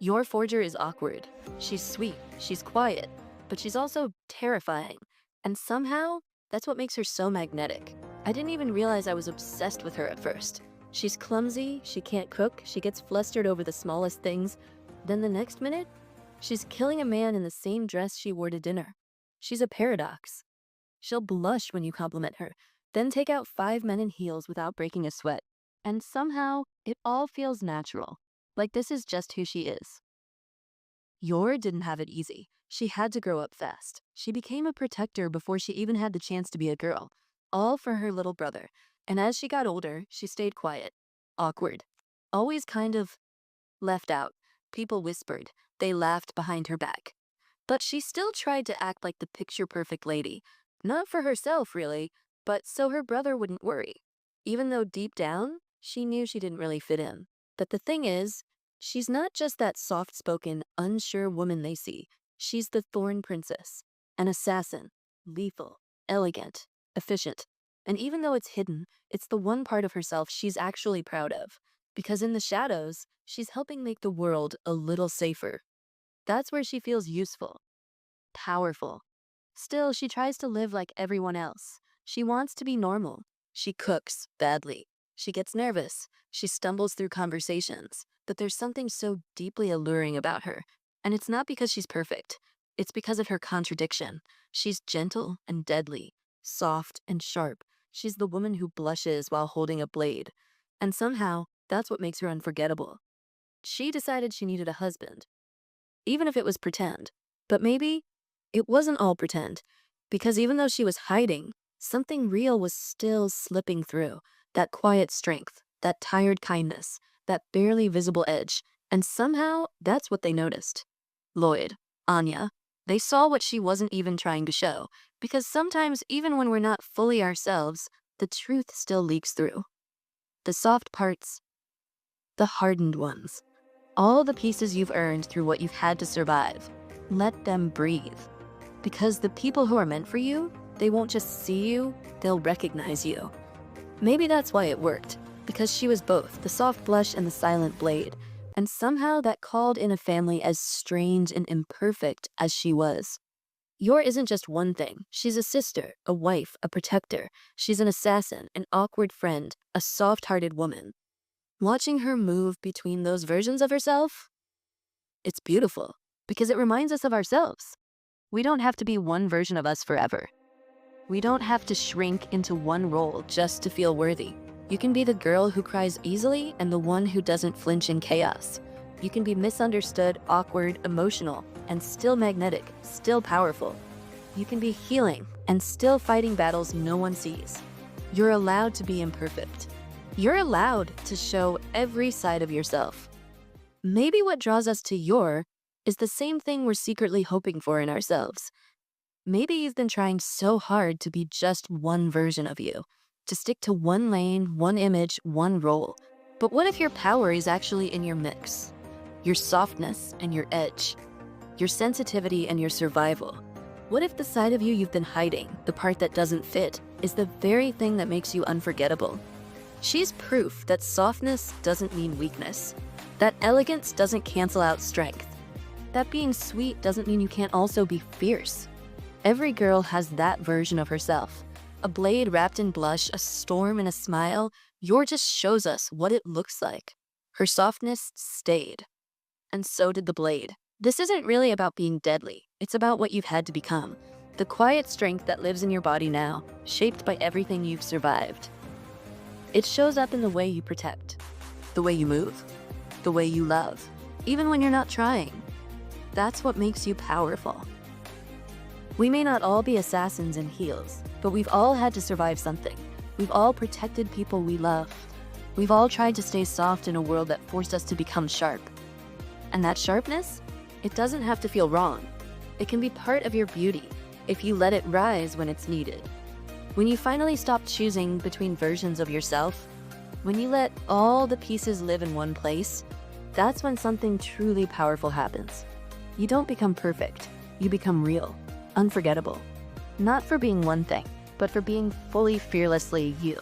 Yor Forger is awkward. She's sweet, she's quiet, but she's also terrifying. And somehow, that's what makes her so magnetic. I didn't even realize I was obsessed with her at first. She's clumsy, she can't cook, she gets flustered over the smallest things. Then the next minute, she's killing a man in the same dress she wore to dinner. She's a paradox. She'll blush when you compliment her, then take out 5 men in heels without breaking a sweat. And somehow, it all feels natural. Like this is just who she is. Yor didn't have it easy. She had to grow up fast. She became a protector before she even had the chance to be a girl, all for her little brother. And as she got older, she stayed quiet, awkward, always kind of left out. People whispered, they laughed behind her back. But she still tried to act like the picture-perfect lady. Not for herself, really, but so her brother wouldn't worry. Even though deep down, she knew she didn't really fit in. But the thing is, she's not just that soft-spoken, unsure woman they see. She's the Thorn Princess, an assassin, lethal, elegant, efficient. And even though it's hidden, it's the one part of herself she's actually proud of. Because in the shadows, she's helping make the world a little safer. That's where she feels useful, powerful. Still, she tries to live like everyone else. She wants to be normal. She cooks badly. She gets nervous. She stumbles through conversations. But there's something so deeply alluring about her. And it's not because she's perfect. It's because of her contradiction. She's gentle and deadly, soft and sharp. She's the woman who blushes while holding a blade. And somehow, that's what makes her unforgettable. She decided she needed a husband, even if it was pretend. But maybe it wasn't all pretend, because even though she was hiding, something real was still slipping through. That quiet strength, that tired kindness, that barely visible edge. And somehow, that's what they noticed. Lloyd, Anya, they saw what she wasn't even trying to show, because sometimes, even when we're not fully ourselves, the truth still leaks through. The soft parts, the hardened ones, all the pieces you've earned through what you've had to survive. Let them breathe. Because the people who are meant for you, they won't just see you, they'll recognize you. Maybe that's why it worked, because she was both the soft blush and the silent blade, and somehow that called in a family as strange and imperfect as she was. Yor isn't just one thing. She's a sister, a wife, a protector. She's an assassin, an awkward friend, a soft-hearted woman. Watching her move between those versions of herself, it's beautiful, because it reminds us of ourselves. We don't have to be one version of us forever. We don't have to shrink into one role just to feel worthy. You can be the girl who cries easily and the one who doesn't flinch in chaos. You can be misunderstood, awkward, emotional, and still magnetic, still powerful. You can be healing and still fighting battles no one sees. You're allowed to be imperfect. You're allowed to show every side of yourself. Maybe what draws us to Yor is the same thing we're secretly hoping for in ourselves. Maybe you've been trying so hard to be just one version of you, to stick to one lane, one image, one role. But what if your power is actually in your mix? Your softness and your edge, your sensitivity and your survival. What if the side of you you've been hiding, the part that doesn't fit, is the very thing that makes you unforgettable? She's proof that softness doesn't mean weakness, that elegance doesn't cancel out strength, that being sweet doesn't mean you can't also be fierce. Every girl has that version of herself. A blade wrapped in blush, a storm and a smile. Yor just shows us what it looks like. Her softness stayed. And so did the blade. This isn't really about being deadly. It's about what you've had to become. The quiet strength that lives in your body now, shaped by everything you've survived. It shows up in the way you protect, the way you move, the way you love, even when you're not trying. That's what makes you powerful. We may not all be assassins in heels, but we've all had to survive something. We've all protected people we love. We've all tried to stay soft in a world that forced us to become sharp. And that sharpness, it doesn't have to feel wrong. It can be part of your beauty if you let it rise when it's needed. When you finally stop choosing between versions of yourself, when you let all the pieces live in one place, that's when something truly powerful happens. You don't become perfect, you become real. Unforgettable. Not for being one thing, but for being fully fearlessly you.